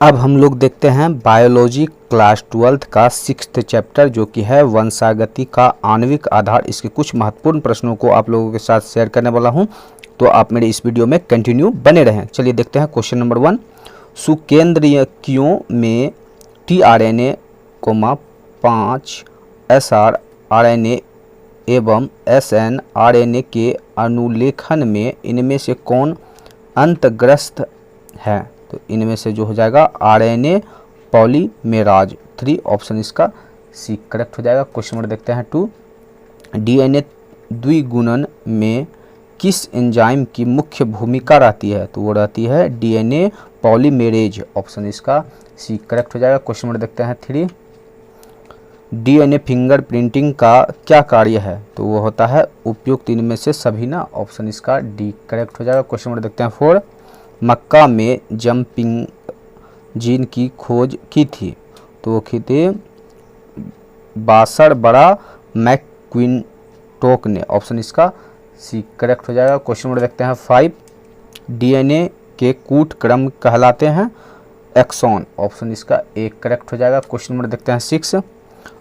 अब हम लोग देखते हैं बायोलॉजी क्लास 12th का 6th चैप्टर जो कि है वंशागति का आणविक आधार। इसके कुछ महत्वपूर्ण प्रश्नों को आप लोगों के साथ शेयर करने वाला हूं, तो आप मेरे इस वीडियो में कंटिन्यू बने रहें। चलिए देखते हैं क्वेश्चन नंबर 1। सुकेंद्रीयकियों में tRNA, 5 srRNA एवं snRNA के अनुलेखन में इनमें से कौन अंतर्ग्रस्त है? तो इनमें से जो हो जाएगा RNA पॉलीमेराज 3, ऑप्शन इसका सी करेक्ट हो जाएगा। क्वेश्चन नंबर देखते हैं 2। DNA द्विगुणन में किस एंजाइम की मुख्य भूमिका रहती है? तो वो रहती है DNA पॉलीमेरेज, ऑप्शन इसका सी करेक्ट हो जाएगा। क्वेश्चन नंबर देखते हैं 3। DNA फिंगरप्रिंटिंग का क्या कार्य है? तो वो होता है उपयुक्त इनमें से सभी ना, ऑप्शन इसका डी करेक्ट हो जाएगा। क्वेश्चन नंबर देखते हैं 4। मक्का में जंपिंग जीन की खोज की थी? तो वो की थी बासर बड़ा मैकक्लिंटोक ने, ऑप्शन इसका सी करेक्ट हो जाएगा। क्वेश्चन नंबर देखते हैं 5। DNA के कूट क्रम कहलाते हैं एक्सॉन, ऑप्शन इसका ए करेक्ट हो जाएगा। क्वेश्चन नंबर देखते हैं 6।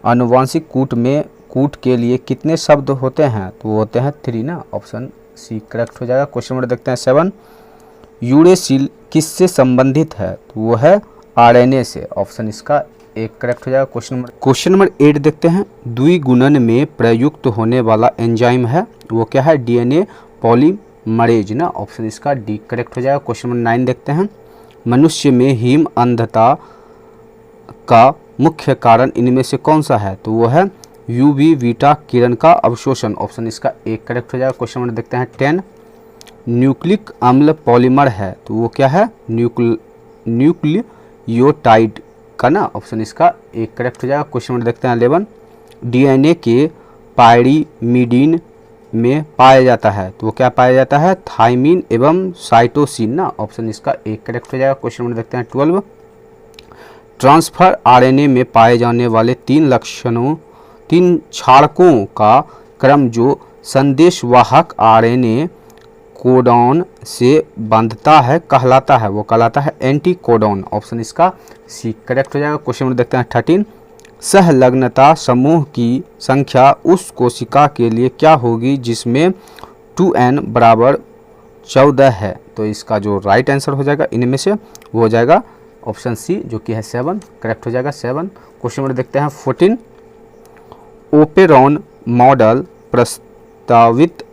आनुवांशिक कूट में कूट के लिए कितने शब्द होते हैं? तो वो होते हैं 3 ना, ऑप्शन सी करेक्ट हो जाएगा। क्वेश्चन नंबर देखते हैं 7। यूरेसिल किससे संबंधित है? तो वो है RNA से, ऑप्शन इसका एक करेक्ट हो जाएगा। क्वेश्चन नंबर 8 देखते हैं। द्विगुणन में प्रयुक्त होने वाला एंजाइम है, वो क्या है? DNA पॉलीमरेज ना, ऑप्शन इसका डी करेक्ट हो जाएगा। क्वेश्चन नंबर 9 देखते हैं। मनुष्य में हिम अंधता का मुख्य कारण इनमें से कौन सा है? तो वो है UV बीटा किरण का अवशोषण, ऑप्शन इसका एक करेक्ट हो जाएगा। क्वेश्चन नंबर देखते हैं 10। न्यूक्लिक अम्ल पॉलीमर है, तो वो क्या है? न्यूक्लियोटाइड का ना, ऑप्शन इसका एक करेक्ट हो जाएगा। क्वेश्चन नंबर देखते हैं 11। DNA के पायरीमिडीन में पाया जाता है, तो वो क्या पाया जाता है? थाइमिन एवं साइटोसिन ना, ऑप्शन इसका एक करेक्ट हो जाएगा। क्वेश्चन नंबर देखते हैं 12। ट्रांसफर RNA में पाए जाने वाले 3 क्षारकों का क्रम जो संदेशवाहक RNA कोडॉन से बांधता है कहलाता है, वो कहलाता है एंटीकोडॉन, ऑप्शन इसका सी करेक्ट हो जाएगा। क्वेश्चन नंबर देखते हैं 13। सहलग्नता समूह की संख्या उस कोशिका के लिए क्या होगी जिसमें 2n बराबर 14 है? तो इसका जो राइट आंसर हो जाएगा इनमें से वो हो जाएगा ऑप्शन सी, जो कि है 7 करेक्ट हो जाएगा 7। क्वेश्चन नंबर देखते हैं 14। ओपेरॉन मॉडल प्रस्तावित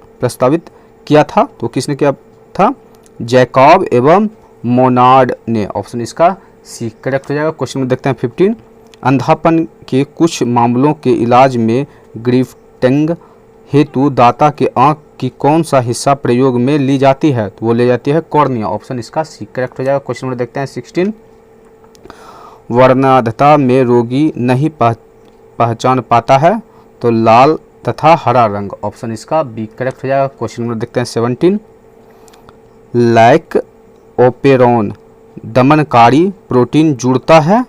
किया था, तो किसने किया था? जैकब एवं मोनार्ड ने, ऑप्शन इसका सी करेक्ट हो जाएगा। क्वेश्चन में देखते हैं 15। अंधापन के कुछ मामलों के इलाज में ग्रिफ्टिंग हेतु दाता के आंख की कौन सा हिस्सा प्रयोग में ली जाती है? तो वो ले जाती है कॉर्निया, ऑप्शन इसका सी करेक्ट हो जाएगा। क्वेश्चन में देखते हैं 16। वर्णांधता में रोगी नहीं पहचान पाता है, तो लाल तथा हरा रंग, ऑप्शन इसका बी करेक्ट हो जाएगा। क्वेश्चन नंबर देखते हैं 17। लाइक ओपेरॉन दमनकारी प्रोटीन जुड़ता है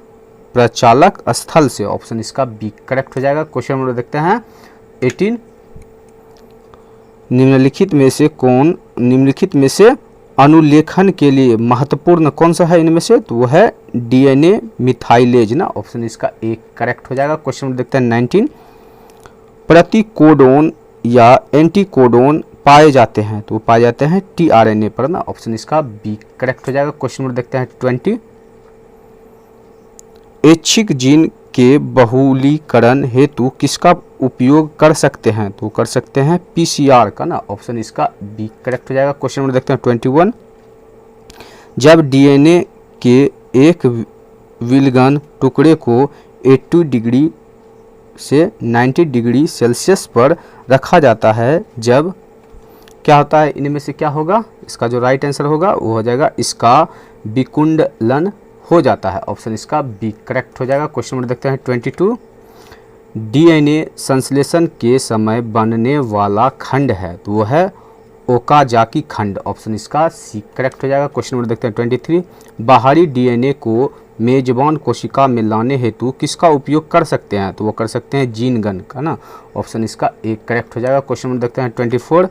प्रचालक स्थल से, ऑप्शन इसका बी करेक्ट हो जाएगा। क्वेश्चन नंबर देखते हैं 18। निम्नलिखित में से अनुलेखन के लिए महत्वपूर्ण कौन सा है इनमें से? तो वो है DNA मिथाइलेज ना, ऑप्शन इसका एक करेक्ट हो जाएगा। क्वेश्चन नंबर देखते हैं 19। प्रतिकोडोन या एंटीकोडोन पाए जाते हैं, तो पाए जाते हैं tRNA पर ना, ऑप्शन इसका बी करेक्ट हो जाएगा। क्वेश्चन नंबर देखते हैं 20। ऐच्छिक जीन के बहुलीकरण हेतु किसका उपयोग कर सकते हैं? तो कर सकते हैं PCR का ना, ऑप्शन इसका बी करेक्ट हो जाएगा। क्वेश्चन नंबर देखते हैं 21। जब DNA के एक विलगन टुकड़े को 80 डिग्री से 90 डिग्री सेल्सियस पर रखा जाता है, जब क्या होता है इनमें से क्या होगा? इसका जो राइट आंसर होगा वो हो जाएगा इसका विकुंडलन हो जाता है, ऑप्शन इसका बी करेक्ट हो जाएगा। क्वेश्चन नंबर देखते हैं 22। DNA संश्लेषण के समय बनने वाला खंड है, तो वो है ओकाजाकी खंड, ऑप्शन इसका सी करेक्ट हो जाएगा। क्वेश्चन नंबर देखते हैं 23। बाहरी DNA को मेजबान कोशिका में लाने हेतु किसका उपयोग कर सकते हैं? तो वो कर सकते हैं जीन गन का ना, ऑप्शन इसका एक करेक्ट हो जाएगा। क्वेश्चन नंबर देखते हैं 24।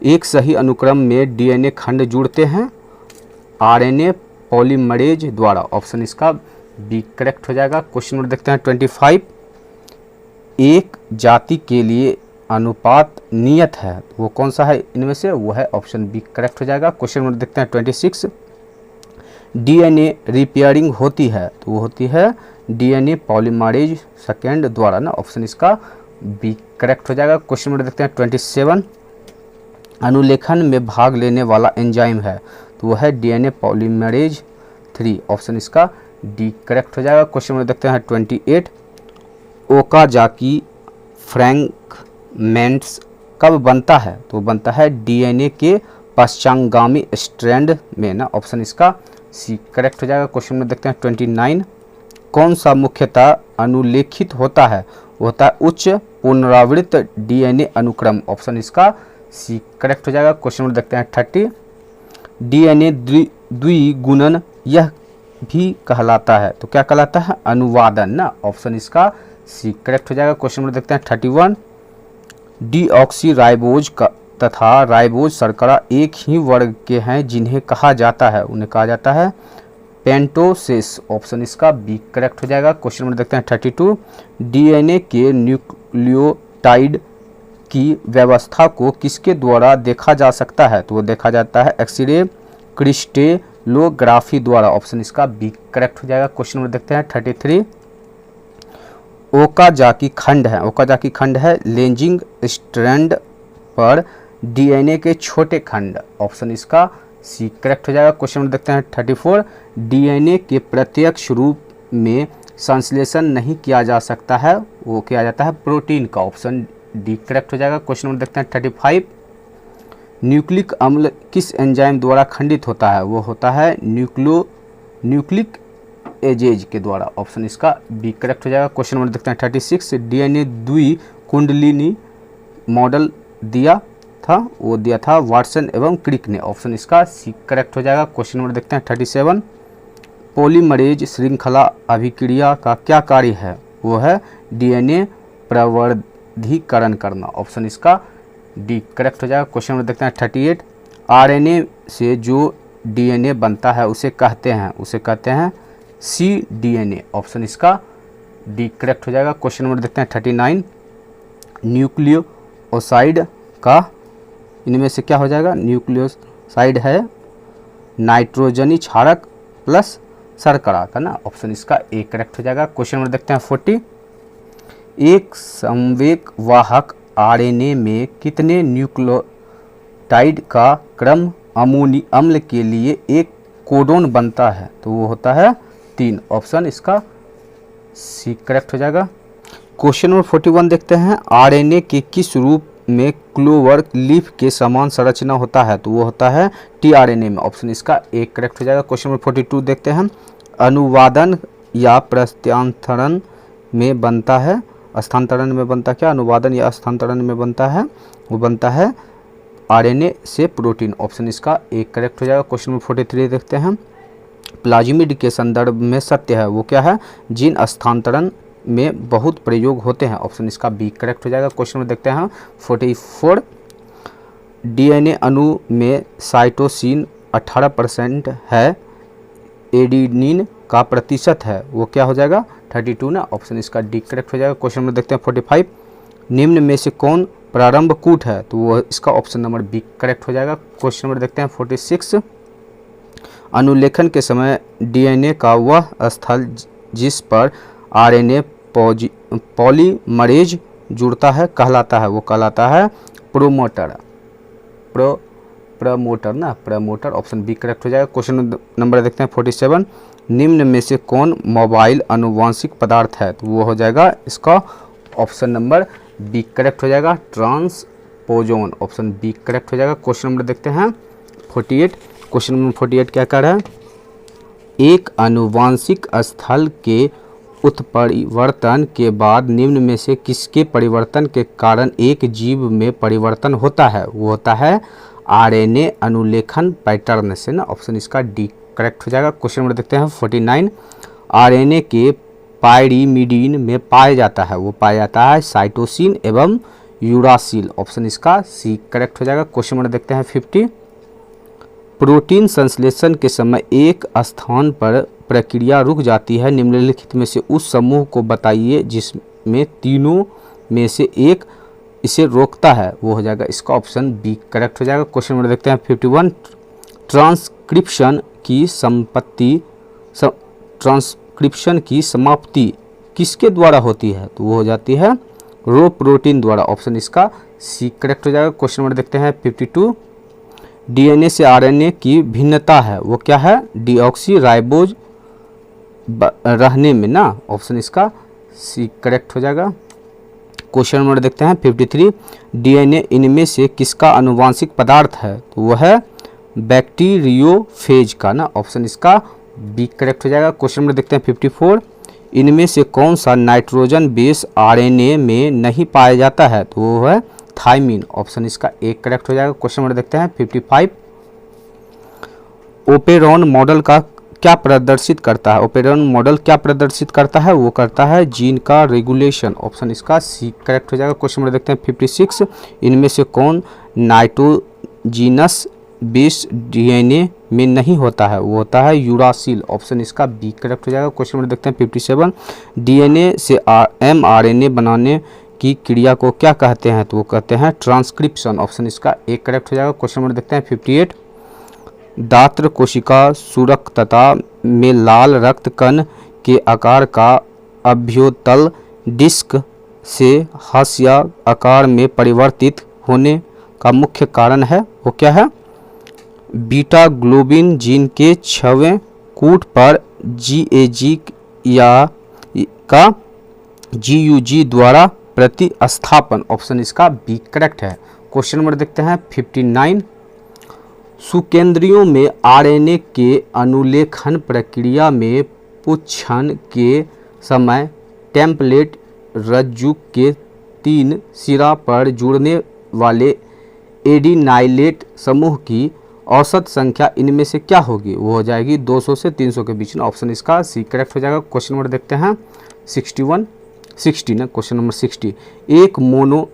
एक सही अनुक्रम में DNA खंड जुड़ते हैं RNA पॉलीमरेज द्वारा, ऑप्शन इसका बी करेक्ट हो जाएगा। क्वेश्चन नंबर देखते हैं 25, एक जाति के लिए अनुपात नियत है, वो कौन सा है इनमें से, वो है ऑप्शन बी करेक्ट हो जाएगा। क्वेश्चन नंबर देखते हैं 26, डीएनए रिपेयरिंग होती है, तो वो होती है डीएनए पॉलीमरेज सेकेंड द्वारा ना, ऑप्शन इसका बी करेक्ट हो जाएगा। क्वेश्चन नंबर देखते हैं 27, अनुलेखन में भाग लेने वाला एंजाइम है, तो वो है डीएनए पॉलीमरेज 3, ऑप्शन इसका डी करेक्ट हो जाएगा। क्वेश्चन नंबर देखते हैं 28, ओकाजाकी फ्रैगमेंट्स कब बनता है, तो बनता है डीएनए के पश्चांगामी स्ट्रैंड में ना, ऑप्शन इसका सी करेक्ट हो जाएगा। क्वेश्चन नंबर देखते हैं 29, कौन सा मुख्यतः अनुलेखित होता है, वो होता है उच्च पुनरावृत्त डीएनए अनुक्रम, ऑप्शन इसका सी करेक्ट हो जाएगा। क्वेश्चन नंबर देखते हैं 30, डीएनए द्विगुणन यह भी कहलाता है, तो क्या कहलाता है, अनुवादन ना, ऑप्शन इसका सी करेक्ट हो जाएगा। क्वेश्चन नंबर देखते हैं 31, डीऑक्सीराइबोज का तथा राइबोज शर्करा एक ही वर्ग के हैं जिन्हें कहा जाता है, उन्हें कहा जाता है पेंटोसेस, ऑप्शन इसका बी करेक्ट हो जाएगा। क्वेश्चन नंबर देखते हैं 32, डीएनए के न्यूक्लियोटाइड की व्यवस्था को किसके द्वारा देखा जा सकता है, तो वो देखा जाता है एक्सरे क्रिस्टेलोग्राफी द्वारा, ऑप्शन इसका बी करेक्ट हो जाएगा। क्वेश्चन नंबर देखते हैं 33, ओकाजाकी खंड है, ओकाजाकी खंड है लेंजिंग स्ट्रैंड पर डीएनए के छोटे खंड, ऑप्शन इसका सी करेक्ट हो जाएगा। क्वेश्चन नंबर देखते हैं 34, डीएनए के प्रत्यक्ष रूप में संश्लेषण नहीं किया जा सकता है, वो किया जाता है प्रोटीन का, ऑप्शन डी करेक्ट हो जाएगा। क्वेश्चन नंबर देखते हैं 35, न्यूक्लिक अम्ल किस एंजाइम द्वारा खंडित होता है, वो होता है न्यूक्लिक एजेज के द्वारा, ऑप्शन इसका बी करेक्ट हो जाएगा। क्वेश्चन नंबर देखते हैं 36, डीएनए द्विकुंडलिनी मॉडल दिया था, वो दिया था वाटसन एवं क्रिक ने, ऑप्शन इसका सी करेक्ट हो जाएगा। क्वेश्चन नंबर देखते हैं 37, पॉलीमरेज श्रृंखला अभिक्रिया का क्या कार्य है, वो है डीएनए प्रवर्धीकरण करना, ऑप्शन इसका डी करेक्ट हो जाएगा। क्वेश्चन नंबर देखते हैं 38, आरएनए से जो डीएनए बनता है उसे कहते हैं सी डीएनए, ऑप्शन इसका डी करेक्ट हो जाएगा। क्वेश्चन नंबर देखते हैं 39, न्यूक्लियोसाइड का इनमें से क्या हो जाएगा, न्यूक्लियोसाइड है नाइट्रोजनी क्षारक प्लस शर्करा का ना, ऑप्शन इसका ए करेक्ट हो जाएगा। क्वेश्चन नंबर देखते हैं 40, एक संवेग वाहक आरएनए में कितने न्यूक्लियोटाइड का क्रम अमोनी अम्ल के लिए एक कोडोन बनता है, तो वो होता है 3, ऑप्शन इसका सी करेक्ट हो जाएगा। क्वेश्चन नंबर 41 देखते हैं, आरएनए के किस रूप में क्लोवर लीफ के समान संरचना होता है, तो वो होता है टीआरएनए में, ऑप्शन इसका ए करेक्ट हो जाएगा। क्वेश्चन नंबर 42 देखते हैं, अनुवादन या प्रत्यांतरण में बनता है, स्थानांतरण में बनता क्या, अनुवादन या स्थानांतरण में बनता है, वो बनता है आरएनए से प्रोटीन, ऑप्शन इसका ए करेक्ट हो जाएगा। क्वेश्चन नंबर 43 देखते हैं, प्लाज्मिड के संदर्भ में सत्य है, वो क्या है, जीन स्थानांतरण में बहुत प्रयोग होते हैं, ऑप्शन इसका बी करेक्ट हो जाएगा। क्वेश्चन में देखते हैं 44, डीएनए अणु में साइटोसिन 18% है, एडेनिन का प्रतिशत है, वो क्या हो जाएगा 32 ना, ऑप्शन इसका डी करेक्ट हो जाएगा। क्वेश्चन में देखते हैं 45, निम्न में से कौन प्रारंभ कूट है, तो वो इसका ऑप्शन नंबर बी करेक्ट हो जाएगा। क्वेश्चन नंबर देखते हैं 46, अनुलेखन के समय डीएनए का वह स्थल जिस पर आरएनए पॉलीमरेज जुड़ता है कहलाता है, वो कहलाता है promoter, promoter, option B correct हो जाएगा। क्वेश्चन नंबर देखते हैं 47, निम्न में से कौन मोबाइल आनुवांशिक पदार्थ है, तो वो हो जाएगा इसका ऑप्शन नंबर बी करेक्ट हो जाएगा, ट्रांसपोजोन, ऑप्शन बी करेक्ट हो जाएगा। क्वेश्चन नंबर देखते हैं 48, क्वेश्चन नंबर 48 क्या कह रहा है, एक आनुवांशिक स्थल के उत्परिवर्तन के बाद निम्न में से किसके परिवर्तन के कारण एक जीव में परिवर्तन होता है, वो होता है आरएनए अनुलेखन पैटर्न से ना, ऑप्शन इसका डी करेक्ट हो जाएगा। क्वेश्चन नंबर देखते हैं 49, आरएनए के पायरीमिडीन में पाया जाता है, वो पाया जाता है साइटोसिन एवं यूरासिल, ऑप्शन इसका सी करेक्ट हो जाएगा। क्वेश्चन नंबर देखते हैं 50, प्रोटीन संश्लेषण के समय एक स्थान पर प्रक्रिया रुक जाती है, निम्नलिखित में से उस समूह को बताइए जिसमें तीनों में से एक इसे रोकता है, वो हो जाएगा इसका ऑप्शन बी करेक्ट हो जाएगा। क्वेश्चन नंबर देखते हैं 51। ट्रांसक्रिप्शन की समाप्ति किसके द्वारा होती है, तो वो हो जाती है रो प्रोटीन द्वारा, ऑप्शन इसका सी करेक्ट हो जाएगा। क्वेश्चन नंबर देखते हैं 52। डीएनए से आरएनए की भिन्नता है, वो क्या है, डीऑक्सी राइबोज रहने में ना, ऑप्शन इसका सी करेक्ट हो जाएगा। क्वेश्चन नंबर देखते हैं 53। डीएनए इनमें से किसका आनुवांशिक पदार्थ है, तो वह है बैक्टीरियोफेज का ना, ऑप्शन इसका बी करेक्ट हो जाएगा। क्वेश्चन नंबर देखते हैं 54। इनमें से कौन सा नाइट्रोजन बेस आरएनए में नहीं पाया जाता है, तो वो है थायमिन, ऑप्शन इसका ए करेक्ट हो जाएगा। क्वेश्चन नंबर देखते हैं 55। ओपेरॉन मॉडल का क्या प्रदर्शित करता है, ओपेरॉन मॉडल क्या प्रदर्शित करता है, वो करता है जीन का रेगुलेशन, ऑप्शन इसका सी करेक्ट हो जाएगा। क्वेश्चन नंबर देखते हैं 56। इनमें से कौन नाइट्रोजीनस बेस डीएनए में नहीं होता है, वो होता है यूरासिल, ऑप्शन इसका बी करेक्ट हो जाएगा। क्वेश्चन नंबर देखते हैं 57। डीएनए से एमआरएनए बनाने की क्रिया को क्या कहते हैं, तो वो कहते हैं ट्रांसक्रिप्शन, ऑप्शन इसका ए करेक्ट हो जाएगा। क्वेश्चन नंबर देखते हैं 58। दात्र कोशिका सुरक्तता में लाल रक्त कण के आकार का अभ्योतल डिस्क से हाशिया आकार में परिवर्तित होने का मुख्य कारण है, वो क्या है, बीटा ग्लोबिन जीन के 6वें कूट पर जीएजी या का जीयूजी द्वारा प्रतिस्थापन, ऑप्शन इसका बी करेक्ट है। क्वेश्चन नंबर देखते हैं 59। सुकेंद्रियों में आरएनए के अनुलेखन प्रक्रिया में पुच्छन के समय टेम्पलेट रज्जु के 3 सिरा पर जुड़ने वाले एडिनाइलेट समूह की औसत संख्या इनमें से क्या होगी, वो हो जाएगी 200 से 300 के बीच में, ऑप्शन इसका सी करेक्ट हो जाएगा। क्वेश्चन नंबर देखते हैं 60 ना, क्वेश्चन नंबर 60। एक मोनोस्टोनिक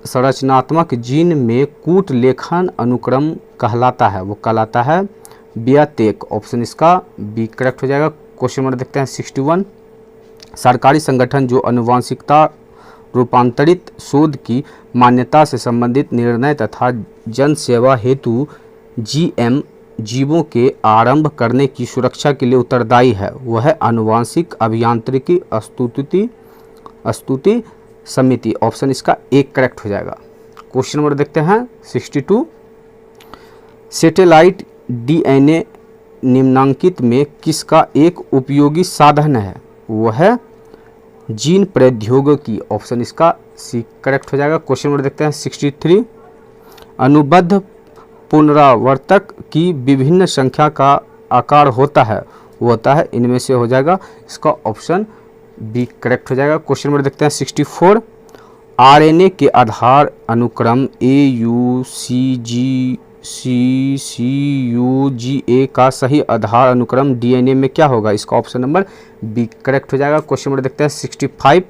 संरचनात्मक जीन में कूट लेखन अनुक्रम कहलाता है, वो कहलाता है ब्यातेक, ऑप्शन इसका बी करेक्ट हो जाएगा। क्वेश्चन नंबर देखते हैं 61। सरकारी संगठन जो आनुवांशिकता रूपांतरित शोध की मान्यता से संबंधित निर्णय तथा जन सेवा हेतु जीएम जीवों के आरंभ करने की सुरक्षा के लिए उत्तरदायी है, वह है आनुवांशिक अभियांत्रिकी स्तुति समिति, ऑप्शन इसका एक करेक्ट हो जाएगा। क्वेश्चन नंबर देखते हैं 62। सैटेलाइट डीएनए निम्नांकित में किसका एक उपयोगी साधन है, वह है जीन प्रौद्योगिकी, ऑप्शन इसका सी करेक्ट हो जाएगा। क्वेश्चन नंबर देखते हैं 63। अनुबद्ध पुनरावर्तक की विभिन्न संख्या का आकार होता है, वो होता है इनमें से हो जाएगा इसका ऑप्शन बी करेक्ट हो जाएगा। क्वेश्चन नंबर देखते हैं 64। आरएनए के आधार अनुक्रम AUCGCCUGA का सही आधार अनुक्रम डीएनए में क्या होगा, इसका ऑप्शन नंबर बी करेक्ट हो जाएगा। क्वेश्चन नंबर देखते हैं 65।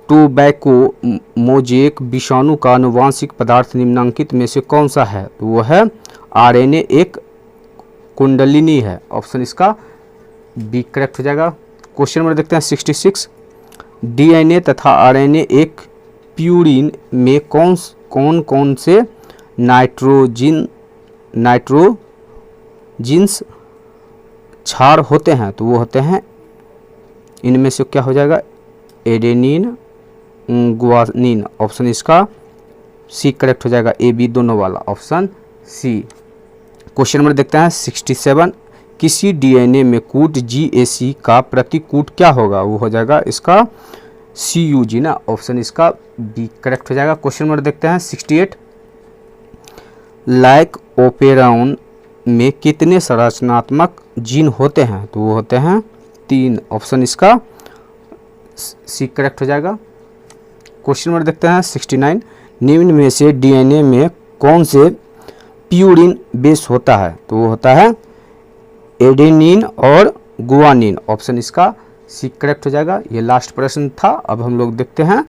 टोबैको मोजेक विषाणु का आनुवांशिक पदार्थ निम्नांकित में से कौन सा है, तो वो है आरएनए एक कुंडलिनी है, ऑप्शन इसका बी करेक्ट हो जाएगा। क्वेश्चन नंबर देखते हैं 66। डीएनए तथा आरएनए एक प्यूरिन में कौन कौन से नाइट्रोजिन्स क्षार होते हैं, तो वो होते हैं इनमें से क्या हो जाएगा, एडेनिन गुआनिन, ऑप्शन इसका सी करेक्ट हो जाएगा, ए बी दोनों वाला, ऑप्शन सी। क्वेश्चन नंबर देखते हैं 67। किसी डीएनए में कूट जीएसी का प्रतिकूट क्या होगा, वो हो जाएगा इसका सीयूजी ना, ऑप्शन इसका बी करेक्ट हो जाएगा। क्वेश्चन नंबर देखते हैं 68। लाइक ओपेरॉन में कितने संरचनात्मक जीन होते हैं, तो वो होते हैं 3, ऑप्शन इसका सी करेक्ट हो जाएगा। क्वेश्चन नंबर देखते हैं 69। निम्न में से डीएनए में कौन से प्यूरिन बेस होता है, तो वो होता है एडेनिन और गुआनिन, ऑप्शन इसका सी करेक्ट हो जाएगा। ये लास्ट प्रश्न था। अब हम लोग देखते हैं